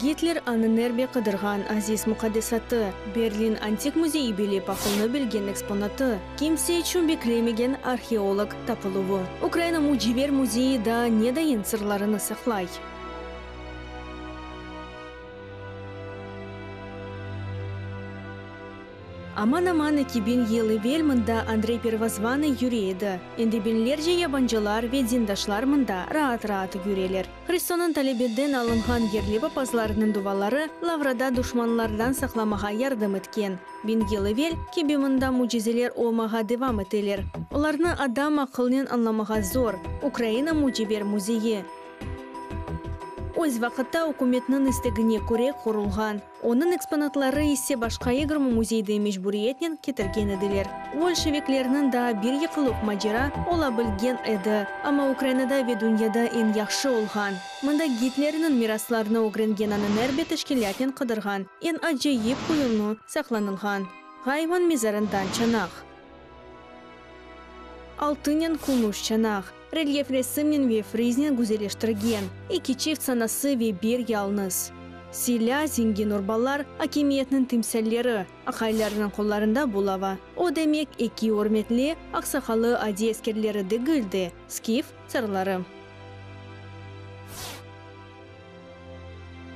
Гитлер анынербе қыдырған Азиз Мұқадесаты, Берлин антик музейі белеп ақылны білген экспонаты, кимсе чумбеклемеген археолог тапылуы. Украина муживер музейі да недайын сырларыны сақлай. Аман-аман экибин елы мында Андрей Первозваны юрейді. Эндебенлер же ябанжылар ве зиндашлар мында раат-раат юрелер. Христонын талебеден алынған ерлі папазларының дувалары лаврада душманлардан сақламаға ярдым еткен. Бин елы кеби мында мужизелер олмаға девам етелер. Оларны адам ақылын анламаға зор. Украина муживер музейі. Өз вақытта үкіметнің істігіне көре құрылған. Оның экспонатлары есе башқа егірмі музейді межбуриетнен кетірген еділер. Большевиклерінің да бір еқылық мажира ола білген еді. Ама Украинада ве дүнияда ең яқшы олған. Мында Гитлерінің мирасларына огренген анын әрбе тәшкілятен қыдырған. Ең ажайып құйылны сақланылған. Ғайван мезарындан чанақ. Алтынен күміш чанақ. Рельеф ресімнен ве фризнен гүзелештірген. Екі чифт санасы ве бір ялныз. Силя, зинген урбалар, акимиетнің тимсәллері, ақайларының қолларында болава. О демек, екі өрметлі, ақсақалы ади ескерлері дегілді. Скиф сарлары.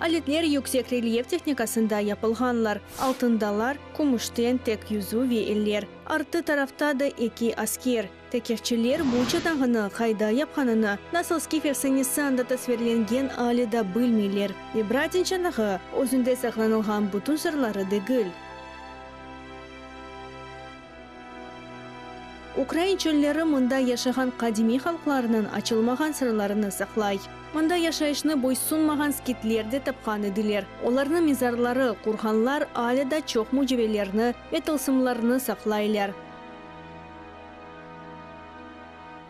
Алетлер yüksek рельеф техникасында япылғанлар. Алтындалар, күміштен тек юзу ве еллер. Арты тарафта да екі аскер. Текерчілер бұлчы таңғыны қайда япқаныны насыл скиферсенесі анда тасверленген алида білмейлер. Ебратин чанағы өзінде сақланылған бұтын сырлары дегіл. Украинчылары мында яшаған қадими халқларының ачылмаған сырларыны сақлай. Мында яшайышны бойсунмаған скитлерді тапқан еділер. Оларны мезарлары, құрғанлар алида чоқ мужевелерні ве тылсымларыны сақлайлар.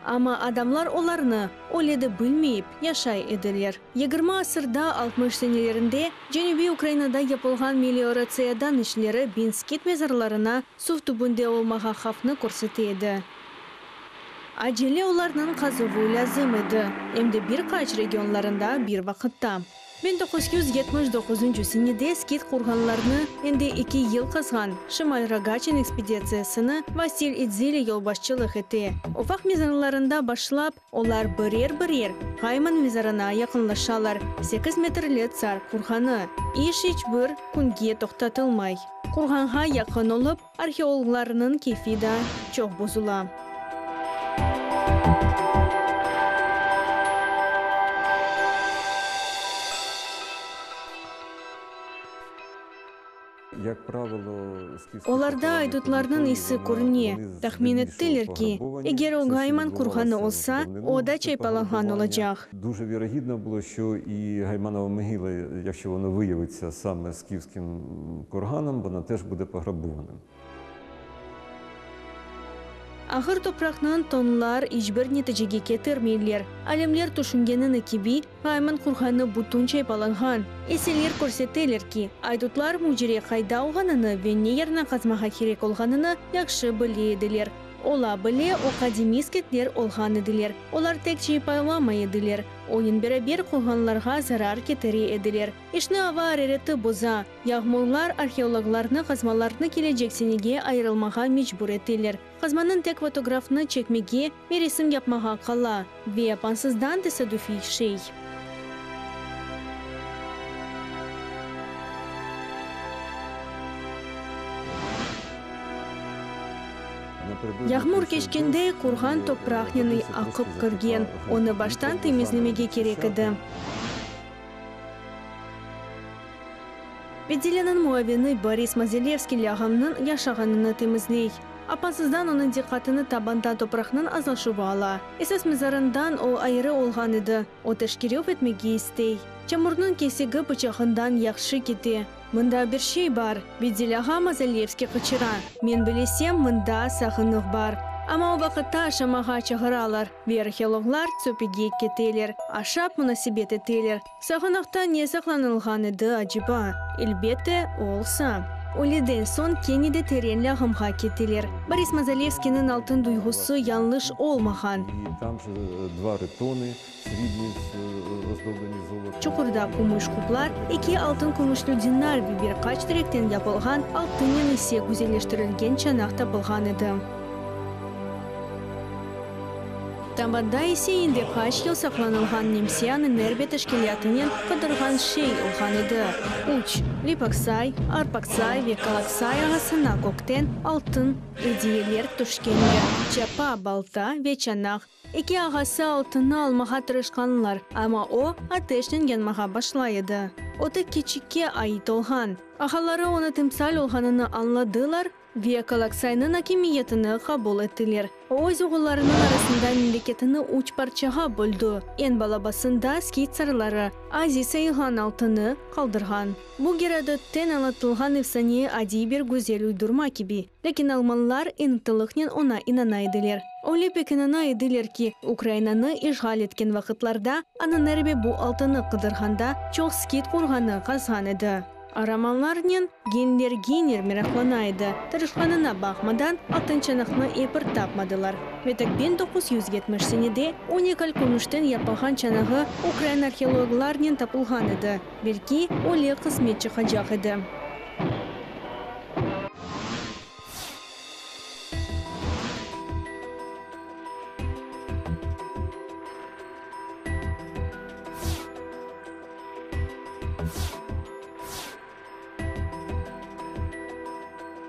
Ама адамлар оларны оледі білмейіп яшай еділер. 20 асырда 60 сенелерінде Женеби Украинада yapılған мелиорациядан ішлері бенскет мезарларына сув түбінде олмаға қафны көрсетеді. Acele оларның қазыву ләзім еді. Емді бір қач регионларында бір вақытта. 1979 сенеде скит құрғанларны енді 2 ел қазған Шымал Рогачин экспедициясыны Василь Идзили елбашчылық еті. Офақ мезарларында башлап, олар бірер Ғайман мезарына яқынлашалар. 8 метрлі цар құрғаны. Иш бір күнге тоқтатылмай. Құрғанға яқын олып, археологларының кефі да чоқ бозула. Оларда айдутларның есі көріне. Тахмин еттілер ки, егер о Гайман құрғаны олса, ода чайпаланған олacak. Дуже вірогідно було, що і Гайманова могила, якщо воно виявиться саме скіфським курганом, вона теж буде пограбованим. Ahır topraqның tonlar ижбір нетежеге кетірмейлер. Әлемлер түшінгенін екеби, Гайман құрғаны бұтын чайпаланған. Еселер көрсетелер ки, айдутлар мужире қайда олғаныны венне ерна қазмаға керек олғаныны яқшы біледілер. Ола біле оқадемискетлер олған еділер. Олар тек чайпайламай еділер. Ойын бәрі қоғанларға зарар кетері еділер. Ишні ава аререті боза. Яғмоллар археологларны қазмаларны кележек сенеге айырылмаға мечбур етелер. Қазманын тек фотографны чекмеге мересім yapmaға қала. Ве апансыздан тесадуфи шей. Яғмур кешкенде құрған топрақнені ақып кірген, оны баштан темізлемеге керек еді. Веделенің муавені Борис Мазелевский лағамның яшағаныны темізлей. Апансыздан оның диқатыны табанда топрақның азалшуы ала. Есес мезарындан о айыры олған еді, о тәшкерев етмеге істей. Чамурның кесегі бычағындан яқшы кете. Мында бір шей бар, Веделяға Мазелевский қычыра. Мен білесем, мында сағынық бар. Ама о вақытта ашамаға чағыралар. Археологлар цөпеге кетелер. Ашап мұнасибет етелер. Сағынақта не сақланылған еді ажиба? Елбетті олса. Олиден сон кенеде теренлі ағымға кетелер. Борис Мазалевскийнің алтын дuygusu yanlış olmahan. І там же 2 ритони срібні оздоблені золотом. Çukurda kumuş kuplar, 2 altın kumuşlu dinar ve birkaç direkten yapılgan altının ise güzelleştirilgen çanak tapılgan idi. Tambanda ise indi kaç yıl saklanılgan Nemsiyanın nerbe teşkilatının kadırgan şey olgan idi. Uç, Lipaksay, Arpaksay ve Kalaksay ağasına kokten altın hediyeler düşkenler, çapa, balta ve çanak. 2 ağası altını almağa tırışkanlar ama o ateşten yanmağa başlaydı. O da küçükke ait olgan. Ağaları ona timsal olganını anladılar ve Kalaksay'ın hakimiyetini kabul ettiler. O öz oğullarının arasında memleketini 3 parçaga böldü. En balabasında Skit sarıları Aziz sayılgan altını kaldırgan. Bu Gerodot'ten anlatılgan efsane adi bir güzel uydurma gibi. Lakin Almanlar ınıtılıknen ona inanaydılar. Öyle pek inanaydılar ki Ukrayna'nı işgal etken vakitlarda ananarbe bu altını kıdırganda çok Skit kurganı kazgan edi. Aramanlarının genler meraklanaydı. Tırışkanına bakmadan altın çanakını epir tapmadılar. Ve tek 1970 senede unikal kumuşten yapılgan çanağı Ukrayna arkeologlarının tapılgan edi. Belki öyle kısmet çıkacak idi.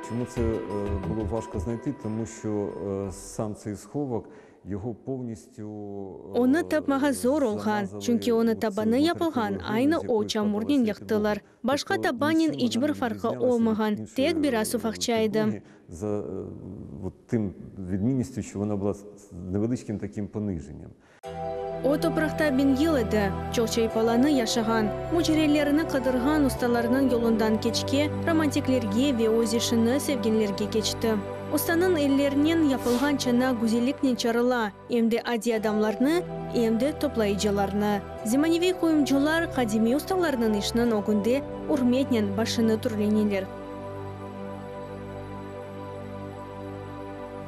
Чому це було важко знайти? Тому що сам цей сховок його повністю Onu tapmağa zor olgan, çünkü onu tabanı yapılgan aynı o çamurdan yaktılar. Başka tabanın hiçbir farkı olmagan, tek biraz ufakçaydı. За тим відмінністю, що вона була невеличким таким пониженням. O toprakta 1000 yıl idi. Çok çaypalanı yaşagan. Mucirelerini kadırgan ustalarının yolundan keçke, romantiklerge ve öz işini sevgenlerge geçti. Ustanın ellerinden yapılgan çana güzellikle çarıla, hem de adi adamlarını, hem de toplayıcılarını. Zemanevi kuyumcular kadimi ustalarının işinin o günde urmetle başını türleniler.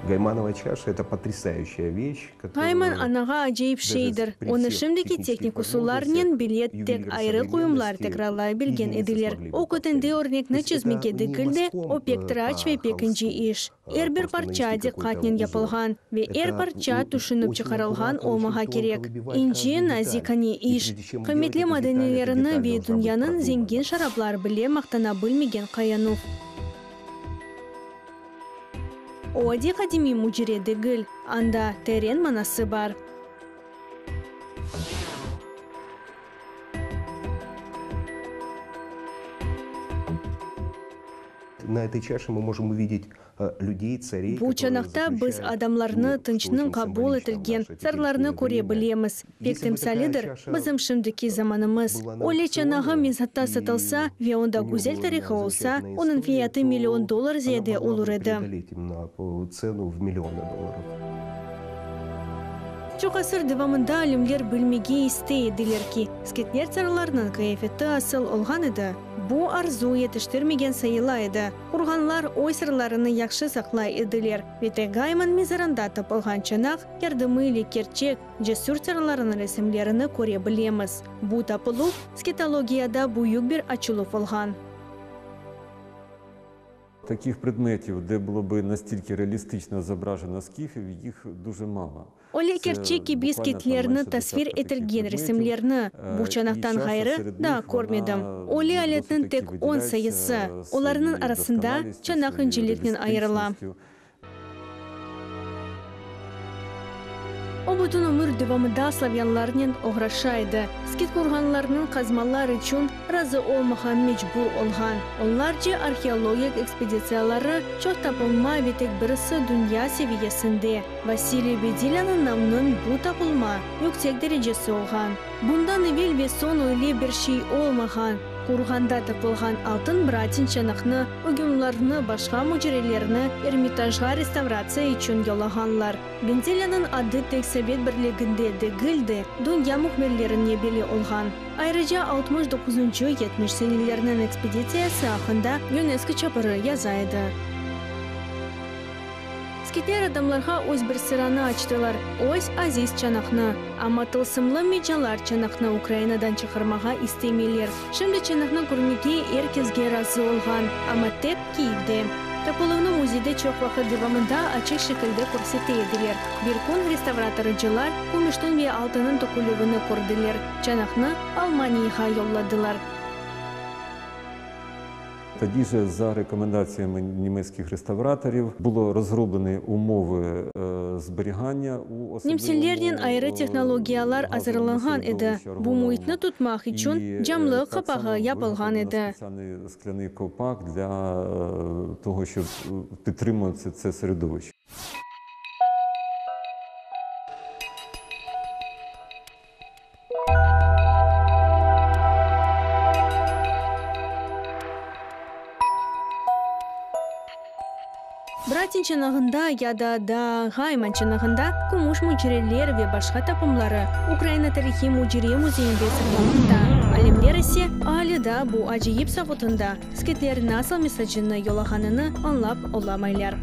Гайманова чаша – это потрясающая вещь. Gayman anağa acayip şeydir. Onu şimdiki teknik usullarının bilet tek ayrı kuyumlar tekrarlayabilgen edilir. O kötünde örnekini çizmeke dikildi, o pek tıraç ve pek ince iş. Her bir parça dikkatlen yapılgan ve her parça düşünüp çıkarılgan olmağa gerek. İnce, nazik hani iş. Kıymetli madenelerini ve dünyanın zengin şaraplar bile maktanabilmegen Kayanov. O adi kadimi mucire değil, anda teren manası var. На этой чаше мы можем увидеть людей, царей. Bu çanakta biz adamlarını tınçının kabul etilgen sarlarını görebiliriz. Pek temsalidir bizim şimdiki zamanımız. Öyle çanağı mezhatta satılsa ve onda güzel tarihi olsa, onun fiyatı $1 milyon ziyade olur idi. Çok asır devamında alimler bilmege isteydiler ki, Skitler sarlarının kıyafeti asıl olgan idi. Bu arzu yetiştirmegen sayılaydı. Kurganlar oy sırlarını yakşı saklaydılar ve de Gayman mezarında tapılgan çanak yardımıyla gerçek, cesur sarlarının resimlerini görebiliriz. Bu tapılık skitologiyada büyük bir açılıp olgan. Таких предметів, де було би настільки реалістично зображено скіфів, їх дуже мало. Öyle gerçek gibi skitlerini tasvir etilgen resimlerini bu çanaktan gayrı da görmedim. Öyle aletinin tek 10 sayısı, onların arasında çanak incelikten ayrıla. O bütün ömür devamında Slavyanlarının uğraşaydı. Skit kurganlarının kazmalar için razı olmayan mecbur olgan. Onlarca arkeologik ekspedisiyaları çok tapılma ve tek birisi dünya seviyesinde. Vasily Bedilyan'ın namının bu tapılma yüksek derecesi olgan. Bundan evvel ve son öyle bir şey olmayan. Курганда тапылған алтын братин чанақны, ұгымларны, башқа мүжерелерні Эрмитажға реставрация үшін yollaганлар. Бензеляның ады тек Совет бірлігінде дегілді, дүния мұхмерлеріне белі олған. Айрыжа 69-70 сенелерінің экспедициясы ақында ЮНЕСКО чапыры язайды. Скитер адамларға өз бір сыраны açtılar. Өз азиз чанақны. Ама тылсымлы меджалар чанақны Украинадан чықырмаға істемелер. Шымды чанақны көрмеге еркезге разы олған. Ама теп кейді. Тапылыны музейде çok вақыт девамында açık şekilde көрсете еділер. Bir kun реставраторыcılar күміштің ве алтынын токулевыны көрділер. Чанақны Алманияға yolладылар. Тоді же, за рекомендаціями німецьких реставраторів, було розроблені умови зберігання у особливому Немселерден айры технологиялар азырланған еді. Бу мұйтны тұтмақ үшін жамлы қапағы япылған еді. Спеціальний скляний ковпак для того, щоб підтримувати це середовище. Братин чанағында яда да Гайман чанағында күміш мүжерелер ве башқа тапымлары Украина тарихи мүжере музейінде сақталында. Алемлер есе алыда бұ ажиып сағытында скетлерін асыл месаджыны йолағаныны анлап оламайлар.